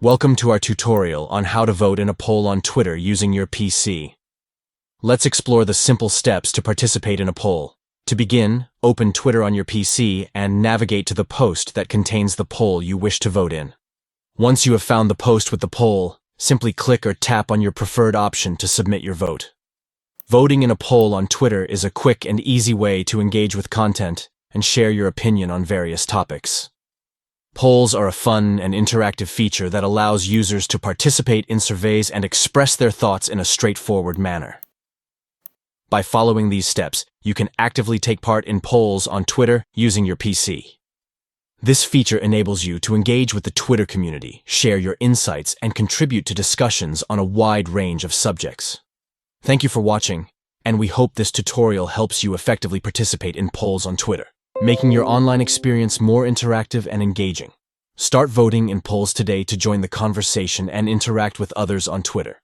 Welcome to our tutorial on how to vote in a poll on Twitter using your PC. Let's explore the simple steps to participate in a poll. To begin, open Twitter on your PC and navigate to the post that contains the poll you wish to vote in. Once you have found the post with the poll, simply click or tap on your preferred option to submit your vote. Voting in a poll on Twitter is a quick and easy way to engage with content and share your opinion on various topics. Polls are a fun and interactive feature that allows users to participate in surveys and express their thoughts in a straightforward manner. By following these steps, you can actively take part in polls on Twitter using your PC. This feature enables you to engage with the Twitter community, share your insights, and contribute to discussions on a wide range of subjects. Thank you for watching, and we hope this tutorial helps you effectively participate in polls on Twitter, making your online experience more interactive and engaging. Start voting in polls today to join the conversation and interact with others on Twitter.